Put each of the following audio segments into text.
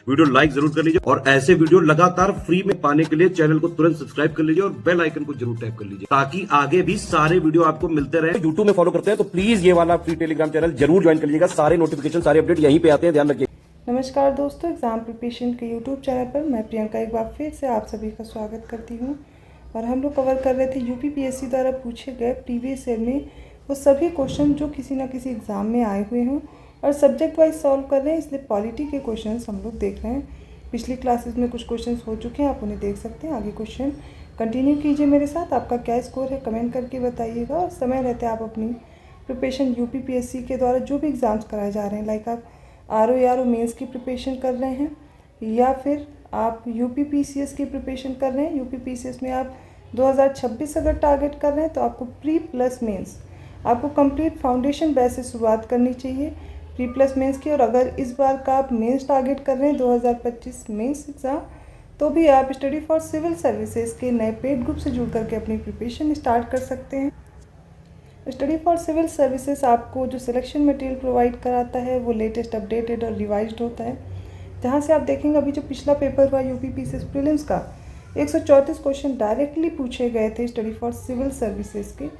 Video like जरूर कर लीजिए और ऐसे वीडियो लगातार फ्री में पाने के लिए चैनल को तुरंत सब्सक्राइब कर लीजिए और बेल आइकन को जरूर टैप कर लीजिए ताकि आगे भी सारे वीडियो आपको मिलते रहे। यूट्यूब में फॉलो करते हैं तो प्लीज ये वाला फ्री टेलीग्राम चैनल जरूर ज्वाइन कर लीजिएगा। सारे नोटिफिकेशन सारे अपडेट यहीं पे आते हैं, ध्यान रखिए। नमस्कार दोस्तों, एग्जाम प्रिपरेशन के यूट्यूब चैनल पर मैं प्रियंका एक बार फिर से आप सभी का स्वागत करती हूं। और हम लोग कवर कर रहे थे यूपीपीएससी द्वारा पूछे गए प्रीवियस ईयर में वो सभी क्वेश्चन जो किसी न किसी एग्ज़ाम में आए हुए हों और सब्जेक्ट वाइज सॉल्व कर रहे हैं, इसलिए पॉलिटी के क्वेश्चंस हम लोग देख रहे हैं। पिछली क्लासेस में कुछ क्वेश्चंस हो चुके हैं, आप उन्हें देख सकते हैं। आगे क्वेश्चन कंटिन्यू कीजिए मेरे साथ। आपका क्या स्कोर है कमेंट करके बताइएगा। और समय रहते आप अपनी प्रिपरेशन यूपीपीएससी के द्वारा जो भी एग्ज़ाम्स कराए जा रहे हैं, लाइक आप आरओ मेंस की प्रिपरेशन कर रहे हैं या फिर आप यूपीपीसीएस की प्रिपरेशन कर रहे हैं। यूपीपीसीएस में आप 2026 अगर टारगेट कर रहे हैं तो आपको प्री प्लस मेंस, आपको कंप्लीट फाउंडेशन बेस से शुरुआत करनी चाहिए प्री प्लस मेंस की। और अगर इस बार का आप मेंस टारगेट कर रहे हैं 2025 मेंस एग्ज़ाम, तो भी आप स्टडी फॉर सिविल सर्विसेज के नए पेड ग्रुप से जुड़ करके अपनी प्रिपरेशन स्टार्ट कर सकते हैं। स्टडी फॉर सिविल सर्विसेज आपको जो सिलेक्शन मटेरियल प्रोवाइड कराता है वो लेटेस्ट अपडेटेड और रिवाइज्ड होता है, जहाँ से आप देखेंगे अभी जो पिछला पेपर हुआ यूपीपीसीएस प्रीलिम्स का 134 क्वेश्चन डायरेक्टली पूछे गए थे स्टडी फॉर सिविल सर्विसेज के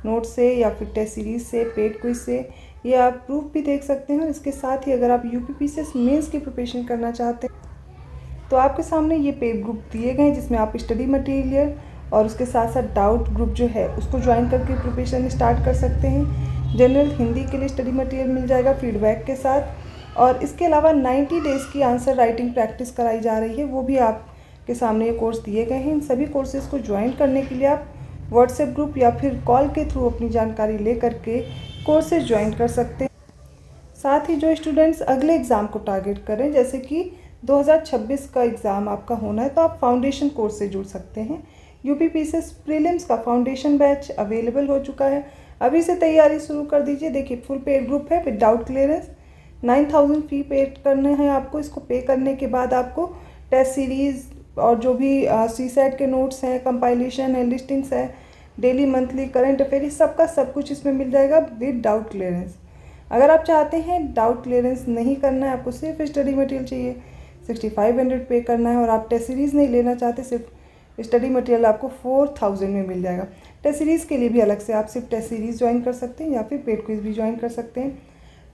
नोट से या फिर टेस्ट सीरीज से, पेड क्विज से। ये आप प्रूफ भी देख सकते हैं। और इसके साथ ही अगर आप यूपीपीसीएस मेंस की प्रिपरेशन करना चाहते हैं तो आपके सामने ये पेड ग्रुप दिए गए हैं, जिसमें आप स्टडी मटेरियल और उसके साथ साथ डाउट ग्रुप जो है उसको ज्वाइन करके प्रिपरेशन स्टार्ट कर सकते हैं। जनरल हिंदी के लिए स्टडी मटेरियल मिल जाएगा फीडबैक के साथ। और इसके अलावा 90 डेज़ की आंसर राइटिंग प्रैक्टिस कराई जा रही है, वो भी आपके सामने ये कोर्स दिए गए हैं। इन सभी कोर्सेज को ज्वाइन करने के लिए आप व्हाट्सएप ग्रुप या फिर कॉल के थ्रू अपनी जानकारी ले करके कोर्सेज ज्वाइन कर सकते हैं। साथ ही जो स्टूडेंट्स अगले एग्ज़ाम को टारगेट करें, जैसे कि 2026 का एग्ज़ाम आपका होना है, तो आप फाउंडेशन कोर्स से जुड़ सकते हैं। यूपीपीसीएस प्रीलिम्स का फाउंडेशन बैच अवेलेबल हो चुका है, अभी से तैयारी शुरू कर दीजिए। देखिए फुल पेड ग्रुप है विदाउट क्लियरेंस, 9000 फी पे करना है आपको। इसको पे करने के बाद आपको टेस्ट सीरीज़ और जो भी सीसेट के नोट्स हैं, कंपाइलेशन है, लिस्टिंग्स है, डेली मंथली करंट अफेयर, सबका सब कुछ इसमें मिल जाएगा विद डाउट क्लियरेंस। अगर आप चाहते हैं डाउट क्लियरेंस नहीं करना है, आपको सिर्फ स्टडी मटेरियल चाहिए, 6500 पे करना है और आप टेस्ट सीरीज़ नहीं लेना चाहते, सिर्फ स्टडी मटेरियल आपको 4000 में मिल जाएगा। टेस्ट सीरीज़ के लिए भी अलग से आप सिर्फ टेस्ट सीरीज़ ज्वाइन कर सकते हैं या फिर पेड क्विज भी ज्वाइन कर सकते हैं।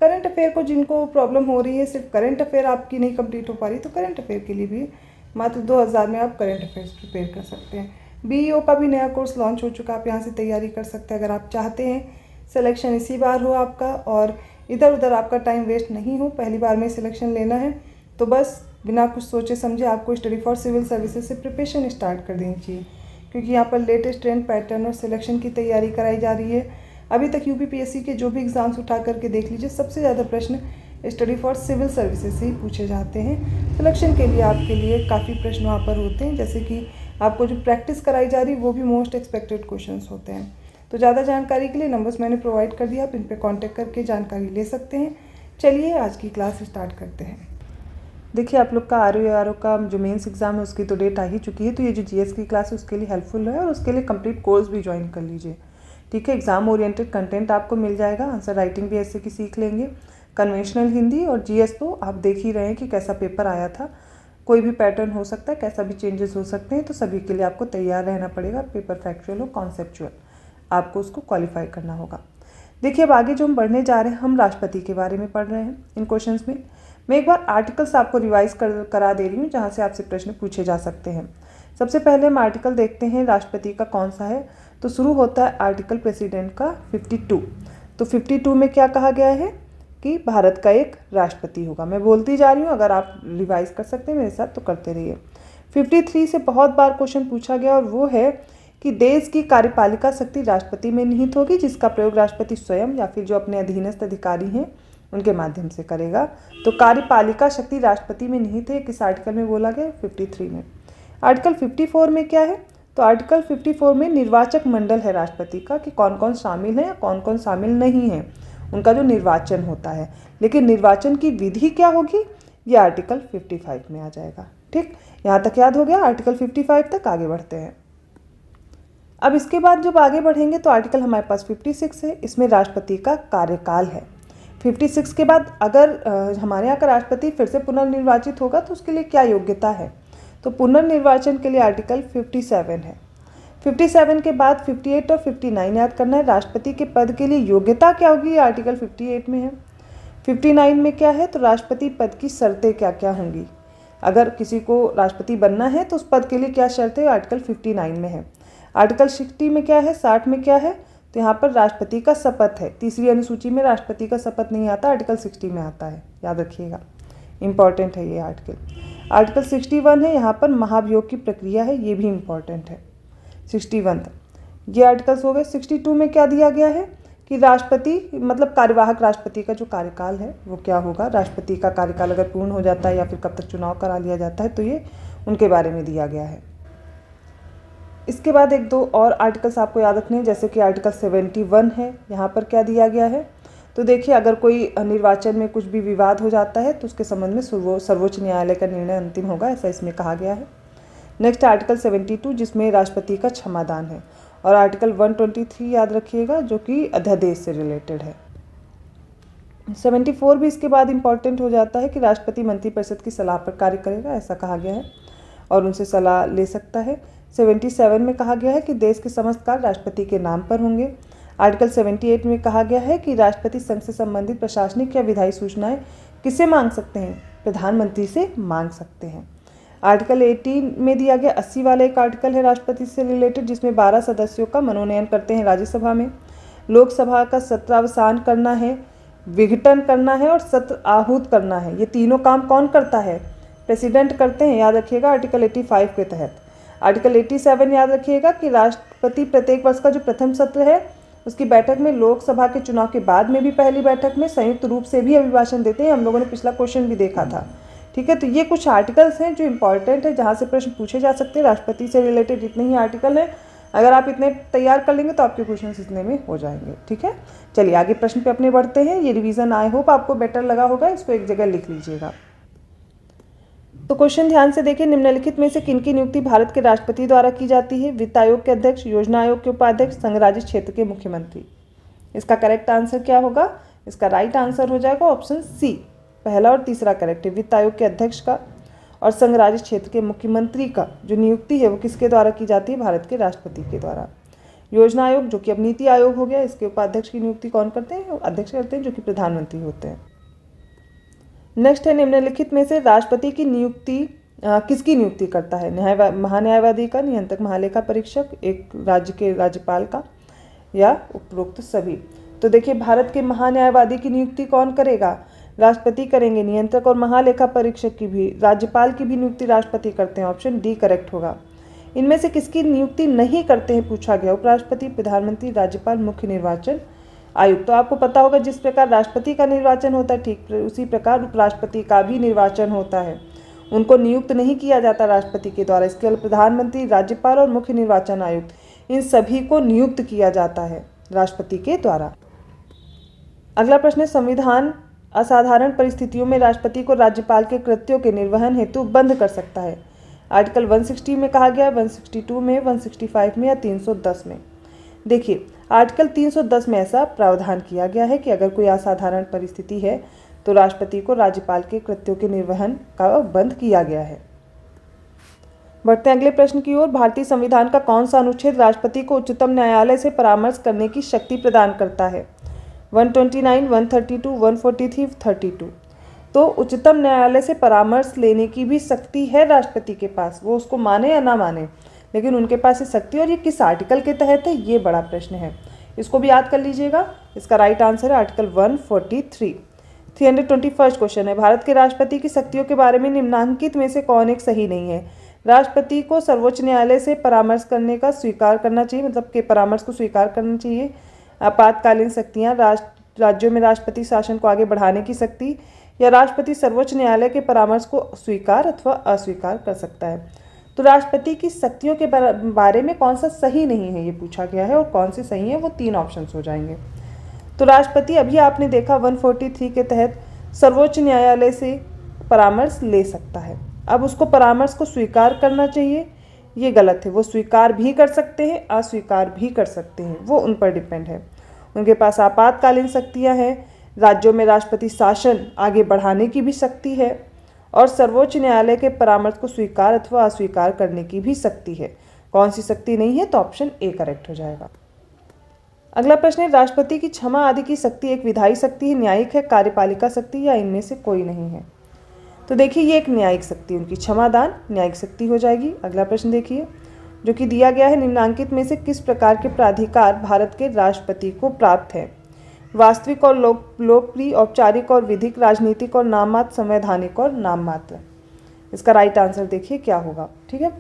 करंट अफेयर को जिनको प्रॉब्लम हो रही है, सिर्फ करंट अफेयर आपकी नहीं कंप्लीट हो पा रही, तो करंट अफेयर के लिए भी मात्र 2000 में आप करंट अफेयर्स प्रिपेयर कर सकते हैं। बीईओ का भी नया कोर्स लॉन्च हो चुका है, आप यहाँ से तैयारी कर सकते हैं। अगर आप चाहते हैं सिलेक्शन इसी बार हो आपका और इधर उधर आपका टाइम वेस्ट नहीं हो, पहली बार में सिलेक्शन लेना है, तो बस बिना कुछ सोचे समझे आपको स्टडी फॉर सिविल सर्विसेज से प्रिपरेशन स्टार्ट कर देनी चाहिए, क्योंकि यहाँ पर लेटेस्ट ट्रेंड पैटर्न और सिलेक्शन की तैयारी कराई जा रही है। अभी तक यूपीपीएससी के जो भी एग्ज़ाम्स उठा करके देख लीजिए, सबसे ज़्यादा प्रश्न स्टडी फॉर सिविल सर्विसेज से ही पूछे जाते हैं। सिलेक्शन के लिए आपके लिए काफ़ी प्रश्न वहाँ पर होते हैं, जैसे कि आपको जो प्रैक्टिस कराई जा रही है वो भी मोस्ट एक्सपेक्टेड क्वेश्चंस होते हैं। तो ज़्यादा जानकारी के लिए नंबर्स मैंने प्रोवाइड कर दिया, आप इन पर कॉन्टैक्ट करके जानकारी ले सकते हैं। चलिए आज की क्लास स्टार्ट करते हैं। देखिए आप लोग का आरओ का जो मेंस एग्ज़ाम है उसकी तो डेट आ ही चुकी है, तो ये जो जीएस की क्लास है उसके लिए हेल्पफुल है और उसके लिए कंप्लीट कोर्स भी ज्वाइन कर लीजिए। ठीक है, एग्ज़ाम ओरिएंटेड कंटेंट आपको मिल जाएगा, आंसर राइटिंग भी ऐसे की सीख लेंगे, कन्वेंशनल हिंदी और जीएस तो आप देख ही रहे हैं कि कैसा पेपर आया था, कोई भी पैटर्न हो सकता है, कैसा भी चेंजेस हो सकते हैं, तो सभी के लिए आपको तैयार रहना पड़ेगा। पेपर फैक्चुअल हो कॉन्सेप्चुअल, आपको उसको क्वालिफाई करना होगा। देखिए अब आगे जो हम बढ़ने जा रहे हैं, हम राष्ट्रपति के बारे में पढ़ रहे हैं इन क्वेश्चंस में। मैं एक बार आर्टिकल्स आपको रिवाइज करा दे रही हूँ, जहाँ से आपसे प्रश्न पूछे जा सकते हैं। सबसे पहले हम आर्टिकल देखते हैं राष्ट्रपति का कौन सा है, तो शुरू होता है आर्टिकल प्रेसिडेंट का 52। तो 52 में क्या कहा गया है कि भारत का एक राष्ट्रपति होगा। मैं बोलती जा रही हूँ, अगर आप रिवाइज कर सकते हैं मेरे साथ तो करते रहिए। 53 से बहुत बार क्वेश्चन पूछा गया और वो है कि देश की कार्यपालिका शक्ति राष्ट्रपति में निहित होगी, जिसका प्रयोग राष्ट्रपति स्वयं या फिर जो अपने अधीनस्थ अधिकारी हैं उनके माध्यम से करेगा। तो कार्यपालिका शक्ति राष्ट्रपति में निहित है, किस आर्टिकल में बोला गया 53 में। आर्टिकल 54 में क्या है, तो आर्टिकल 54 में निर्वाचक मंडल है राष्ट्रपति का, कि कौन कौन शामिल है या कौन कौन शामिल नहीं है, उनका जो निर्वाचन होता है। लेकिन निर्वाचन की विधि क्या होगी ये आर्टिकल 55 में आ जाएगा। ठीक, यहाँ तक याद हो गया। आर्टिकल 55 तक आगे बढ़ते हैं। अब इसके बाद जब आगे बढ़ेंगे तो आर्टिकल हमारे पास 56 है, इसमें राष्ट्रपति का कार्यकाल है। 56 के बाद अगर हमारे यहाँ का राष्ट्रपति फिर से पुनर्निर्वाचित होगा तो उसके लिए क्या योग्यता है, तो पुनर्निर्वाचन के लिए आर्टिकल 57 है। 57 के बाद 58 और 59 याद करना है। राष्ट्रपति के पद के लिए योग्यता क्या होगी, आर्टिकल 58 में है। 59 में क्या है, तो राष्ट्रपति पद की शर्तें क्या क्या होंगी, अगर किसी को राष्ट्रपति बनना है तो उस पद के लिए क्या शर्तें, आर्टिकल 59 में है। आर्टिकल 60 में क्या है, 60 में क्या है, तो यहाँ पर राष्ट्रपति का शपथ है। तीसरी अनुसूची में राष्ट्रपति का शपथ नहीं आता, आर्टिकल 60 में आता है, याद रखिएगा, इंपॉर्टेंट है ये आर्टिकल। आर्टिकल 61 है, यहाँ पर महाभियोग की प्रक्रिया है, ये भी इंपॉर्टेंट है। 61 तक ये आर्टिकल्स हो गए। 62 में क्या दिया गया है कि राष्ट्रपति मतलब कार्यवाहक राष्ट्रपति का जो कार्यकाल है वो क्या होगा, राष्ट्रपति का कार्यकाल अगर पूर्ण हो जाता है या फिर कब तक चुनाव करा लिया जाता है, तो ये उनके बारे में दिया गया है। इसके बाद एक दो और आर्टिकल्स आपको याद रखने हैं, जैसे कि आर्टिकल 71 है। यहाँ पर क्या दिया गया है, तो देखिए अगर कोई निर्वाचन में कुछ भी विवाद हो जाता है तो उसके संबंध में सर्वोच्च न्यायालय का निर्णय अंतिम होगा, ऐसा इसमें कहा गया है। नेक्स्ट आर्टिकल 72 जिसमें राष्ट्रपति का क्षमादान है, और आर्टिकल 123 याद रखिएगा जो कि अध्यादेश से रिलेटेड है। 74 भी इसके बाद इंपॉर्टेंट हो जाता है कि राष्ट्रपति मंत्रिपरिषद की सलाह पर कार्य करेगा, ऐसा कहा गया है और उनसे सलाह ले सकता है। 77 में कहा गया है कि देश के समस्त कार्य राष्ट्रपति के नाम पर होंगे। आर्टिकल 78 में कहा गया है कि राष्ट्रपति संघ से संबंधित प्रशासनिक या विधायी सूचनाएं किससे मांग सकते हैं, प्रधानमंत्री से मांग सकते हैं। आर्टिकल 18 में दिया गया 80 वाला एक आर्टिकल है राष्ट्रपति से रिलेटेड, जिसमें 12 सदस्यों का मनोनयन करते हैं राज्यसभा में। लोकसभा का सत्रावसान करना है, विघटन करना है और सत्र आहूत करना है, ये तीनों काम कौन करता है, प्रेसिडेंट करते हैं, याद रखिएगा आर्टिकल 85 के तहत। आर्टिकल 87 याद रखिएगा कि राष्ट्रपति प्रत्येक वर्ष का जो प्रथम सत्र है उसकी बैठक में लोकसभा के चुनाव के बाद में भी पहली बैठक में संयुक्त रूप से भी अभिभाषण देते हैं, हम लोगों ने पिछला क्वेश्चन भी देखा था, ठीक है। तो ये कुछ आर्टिकल्स हैं जो इंपॉर्टेंट है, जहाँ से प्रश्न पूछे जा सकते हैं। राष्ट्रपति से रिलेटेड इतने ही आर्टिकल हैं, अगर आप इतने तैयार कर लेंगे तो आपके क्वेश्चन इतने में हो जाएंगे, ठीक है। चलिए आगे प्रश्न पे अपने बढ़ते हैं। ये रिवीजन आई होप आपको बेटर लगा होगा, इसको एक जगह लिख लीजिएगा। तो क्वेश्चन ध्यान से देखिए, निम्नलिखित में से किनकी नियुक्ति भारत के राष्ट्रपति द्वारा की जाती है, वित्त आयोग के अध्यक्ष, योजना आयोग के उपाध्यक्ष, संघ राज्य क्षेत्र के मुख्यमंत्री। इसका करेक्ट आंसर क्या होगा, इसका राइट आंसर हो जाएगा ऑप्शन सी, पहला और तीसरा करेक्ट है। वित्त आयोग के अध्यक्ष का और संघ राज्य क्षेत्र के मुख्यमंत्री का जो नियुक्ति है वो किसके द्वारा की जाती है, भारत के राष्ट्रपति के द्वारा। योजना आयोग जो कि अब नीति आयोग हो गया, इसके उपाध्यक्ष की नियुक्ति कौन करते हैं, अध्यक्ष करते हैं जो कि प्रधानमंत्री होते हैं। नेक्स्ट है, निम्नलिखित में से राष्ट्रपति की नियुक्ति किसकी नियुक्ति करता है, महान्यायवादी का, नियंत्रक महालेखा परीक्षक, एक राज्य के राज्यपाल का, या उपरोक्त सभी। तो देखिए भारत के महान्यायवादी की नियुक्ति कौन करेगा, राष्ट्रपति करेंगे। नियंत्रक और महालेखा परीक्षक की भी, राज्यपाल की भी नियुक्ति राष्ट्रपति करते हैं, ऑप्शन डी करेक्ट होगा। इनमें से किसकी नियुक्ति नहीं करते हैं पूछा गया, उपराष्ट्रपति, प्रधानमंत्री, राज्यपाल, मुख्य निर्वाचन आयुक्त। तो आपको पता होगा जिस प्रकार राष्ट्रपति का निर्वाचन होता है ठीक उसी प्रकार उपराष्ट्रपति का भी निर्वाचन होता है, उनको नियुक्त नहीं किया जाता राष्ट्रपति के द्वारा। इसके अलावा प्रधानमंत्री, राज्यपाल और मुख्य निर्वाचन आयुक्त, इन सभी को नियुक्त किया जाता है राष्ट्रपति के द्वारा। अगला प्रश्न है, संविधान असाधारण परिस्थितियों में राष्ट्रपति को राज्यपाल के कृत्यों के निर्वहन हेतु बंद कर सकता है। आर्टिकल 160 में कहा गया, 162 में, 165 में या 310 में। देखिए आर्टिकल 310 में ऐसा प्रावधान किया गया है कि अगर कोई असाधारण परिस्थिति है तो राष्ट्रपति को राज्यपाल के कृत्यों के निर्वहन का बंद किया गया है। बढ़ते हैं अगले प्रश्न की ओर। भारतीय संविधान का कौन सा अनुच्छेद राष्ट्रपति को उच्चतम न्यायालय से परामर्श करने की शक्ति प्रदान करता है, 129, 132, 143, 32। तो उच्चतम न्यायालय से परामर्श लेने की भी शक्ति है राष्ट्रपति के पास, वो उसको माने या ना माने, लेकिन उनके पास ये शक्ति, और ये किस आर्टिकल के तहत है, ये बड़ा प्रश्न है, इसको भी याद कर लीजिएगा। इसका राइट आंसर है आर्टिकल 143। 321 क्वेश्चन है, भारत के राष्ट्रपति की शक्तियों के बारे में निम्नांकित में से कौन एक सही नहीं है। राष्ट्रपति को सर्वोच्च न्यायालय से परामर्श करने का स्वीकार करना चाहिए, मतलब के परामर्श को स्वीकार करना चाहिए। आपातकालीन शक्तियाँ, राज्यों में राष्ट्रपति शासन को आगे बढ़ाने की शक्ति, या राष्ट्रपति सर्वोच्च न्यायालय के परामर्श को स्वीकार अथवा अस्वीकार कर सकता है। तो राष्ट्रपति की शक्तियों के बारे में कौन सा सही नहीं है ये पूछा गया है, और कौन से सही है वो 3 ऑप्शंस हो जाएंगे। तो राष्ट्रपति अभी आपने देखा 143 के तहत सर्वोच्च न्यायालय से परामर्श ले सकता है। अब उसको परामर्श को स्वीकार करना चाहिए, ये गलत है, वो स्वीकार भी कर सकते हैं, अस्वीकार भी कर सकते हैं, वो उन पर डिपेंड है। उनके पास आपातकालीन शक्तियाँ हैं, राज्यों में राष्ट्रपति शासन आगे बढ़ाने की भी शक्ति है और सर्वोच्च न्यायालय के परामर्श को स्वीकार अथवा अस्वीकार करने की भी शक्ति है। कौन सी शक्ति नहीं है? तो ऑप्शन ए करेक्ट हो जाएगा। अगला प्रश्न है, राष्ट्रपति की क्षमा आदि की शक्ति एक विधायी शक्ति है, न्यायिक है, कार्यपालिका शक्ति या इनमें से कोई नहीं है? तो देखिए ये एक न्यायिक शक्ति, उनकी क्षमादान न्यायिक शक्ति हो जाएगी। अगला प्रश्न देखिए जो कि दिया गया है, निम्नांकित में से किस प्रकार के प्राधिकार भारत के राष्ट्रपति को प्राप्त है? वास्तविक और लोकप्रिय, औपचारिक और विधिक, राजनीतिक और नाम मात्र, संवैधानिक और नाम मात्र। इसका राइट आंसर देखिए क्या होगा। ठीक है,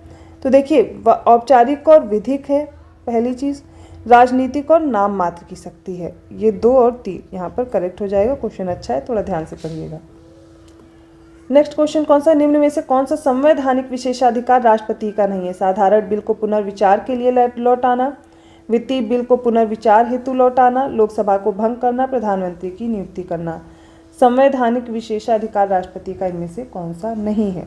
तो देखिए औपचारिक और विधिक है पहली चीज़, राजनीतिक और नाम मात्र की शक्ति है। ये 2 और 3 यहाँ पर करेक्ट हो जाएगा। क्वेश्चन अच्छा है, थोड़ा ध्यान से पढ़िएगा। नेक्स्ट क्वेश्चन, कौन सा निम्न में से कौन सा संवैधानिक विशेषाधिकार राष्ट्रपति का नहीं है? साधारण बिल को पुनर्विचार के लिए लौटाना, वित्तीय बिल को पुनर्विचार हेतु लौटाना, लोकसभा को भंग करना, प्रधानमंत्री की नियुक्ति करना। संवैधानिक विशेषाधिकार राष्ट्रपति का इनमें से कौन सा नहीं है?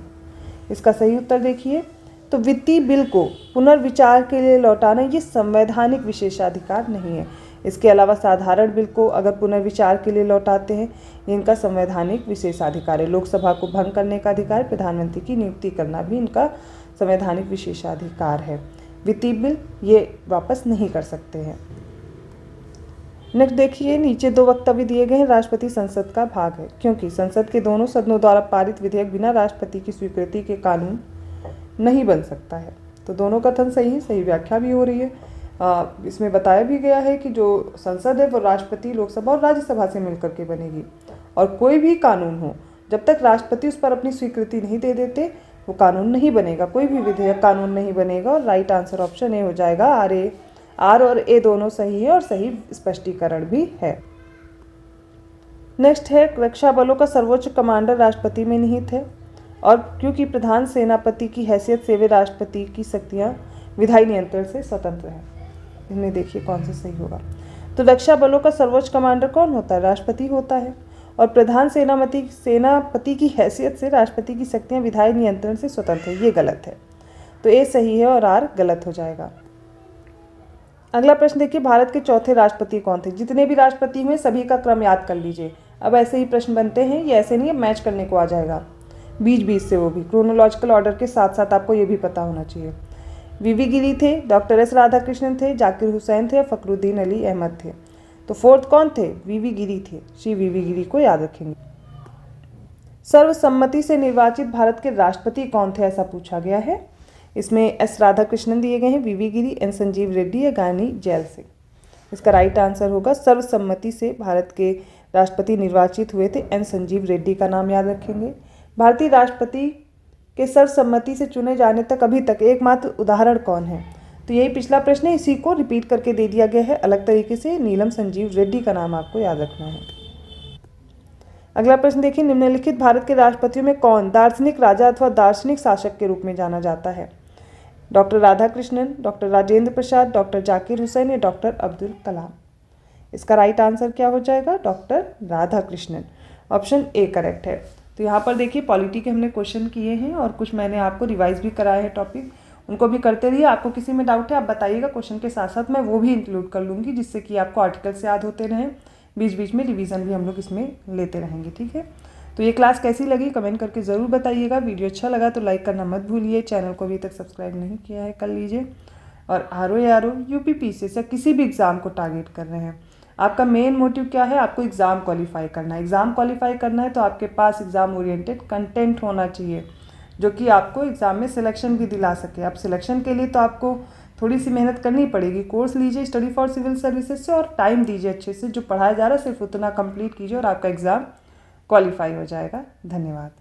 इसका सही उत्तर देखिए, तो वित्तीय बिल को पुनर्विचार के लिए लौटाना ये संवैधानिक विशेषाधिकार नहीं है। इसके अलावा साधारण बिल को अगर पुनर्विचार के लिए लौटाते हैं, ये इनका संवैधानिक विशेषाधिकार है। लोकसभा को भंग करने का अधिकार, प्रधानमंत्री की नियुक्ति करना भी इनका संवैधानिक विशेषाधिकार है। वित्तीय बिल ये वापस नहीं कर सकते हैं। नेक्स्ट देखिए, नीचे 2 वक्तव्य दिए गए हैं, राष्ट्रपति संसद का भाग है क्योंकि संसद के दोनों सदनों द्वारा पारित विधेयक बिना राष्ट्रपति की स्वीकृति के कानून नहीं बन सकता है। तो दोनों कथन सही है, सही व्याख्या भी हो रही है। इसमें बताया भी गया है कि जो संसद है वो राष्ट्रपति, लोकसभा और राज्यसभा से मिलकर के बनेगी और कोई भी कानून हो जब तक राष्ट्रपति उस पर अपनी स्वीकृति नहीं दे देते वो कानून नहीं बनेगा, कोई भी विधेयक कानून नहीं बनेगा। और राइट आंसर ऑप्शन ए हो जाएगा। आर और ए दोनों सही है और सही स्पष्टीकरण भी है। नेक्स्ट है, रक्षा बलों का सर्वोच्च कमांडर राष्ट्रपति में निहित है और क्योंकि प्रधान सेनापति की हैसियत से वे राष्ट्रपति की शक्तियाँ विधायी नियंत्रण से स्वतंत्र हैं। इनमें देखिए कौन सा सही होगा। तो रक्षा बलों का सर्वोच्च कमांडर कौन होता है? राष्ट्रपति होता है और प्रधान सेनापति की हैसियत से राष्ट्रपति की शक्तियाँ विधायी नियंत्रण से स्वतंत्र है। ये गलत है, तो ए सही है और आर गलत हो जाएगा। अगला प्रश्न देखिए, भारत के चौथे राष्ट्रपति कौन थे? जितने भी राष्ट्रपति हुए सभी का क्रम याद कर लीजिए। अब ऐसे ही प्रश्न बनते हैं, ये ऐसे नहीं है मैच करने को आ जाएगा बीच बीच से, वो भी क्रोनोलॉजिकल ऑर्डर के साथ साथ आपको ये भी पता होना चाहिए। वीवी गिरी थे, डॉक्टर एस राधाकृष्णन थे, जाकिर हुसैन थे, फखरुद्दीन अली अहमद थे। तो फोर्थ कौन थे? वीवी गिरी थे। श्री वीवी गिरी को याद रखेंगे। सर्वसम्मति से निर्वाचित भारत के राष्ट्रपति कौन थे? ऐसा पूछा गया है। इसमें एस राधाकृष्णन दिए गए हैं, वीवी गिरी, एन संजीव रेड्डी या गानी जैल सिंह। इसका राइट आंसर होगा सर्वसम्मति से भारत के राष्ट्रपति निर्वाचित हुए थे, एन संजीव रेड्डी का नाम याद रखेंगे। भारतीय राष्ट्रपति के सर्वसम्मति से चुने जाने तक अभी तक एकमात्र उदाहरण कौन है? तो यही पिछला प्रश्न है, इसी को रिपीट करके दे दिया गया है अलग तरीके से। नीलम संजीव रेड्डी का नाम आपको याद रखना है। अगला प्रश्न देखिए, निम्नलिखित भारत के राष्ट्रपतियों में कौन दार्शनिक राजा अथवा दार्शनिक शासक के रूप में जाना जाता है? Doctor Radhakrishnan, doctor Rajendra Prasad, doctor Zakir Hussain या डॉक्टर अब्दुल कलाम। इसका राइट आंसर क्या हो जाएगा? Doctor Radhakrishnan. Option A correct है। तो यहाँ पर देखिए पॉलिटी के हमने क्वेश्चन किए हैं और कुछ मैंने आपको रिवाइज भी कराया है टॉपिक, उनको भी करते रहिए। आपको किसी में डाउट है आप बताइएगा, क्वेश्चन के साथ साथ मैं वो भी इंक्लूड कर लूँगी जिससे कि आपको आर्टिकल्स याद होते रहें, बीच बीच में रिवीजन भी हम लोग इसमें लेते रहेंगे। ठीक है, तो ये क्लास कैसी लगी कमेंट करके ज़रूर बताइएगा। वीडियो अच्छा लगा तो लाइक करना मत भूलिए। चैनल को अभी तक सब्सक्राइब नहीं किया है कर लीजिए। और आर.ओ. यूपीपीसीएस से किसी भी एग्ज़ाम को टारगेट कर रहे हैं, आपका मेन मोटिव क्या है? आपको एग्ज़ाम क्वालिफाई करना है। एग्ज़ाम क्वालिफाई करना है तो आपके पास एग्ज़ाम ओरिएंटेड कंटेंट होना चाहिए जो कि आपको एग्ज़ाम में सिलेक्शन भी दिला सके। अब सिलेक्शन के लिए तो आपको थोड़ी सी मेहनत करनी पड़ेगी। कोर्स लीजिए स्टडी फॉर सिविल सर्विसेज से और टाइम दीजिए अच्छे से। जो पढ़ाया जा रहा है सिर्फ उतना कंप्लीट कीजिए और आपका एग्ज़ाम क्वालिफाई हो जाएगा। धन्यवाद।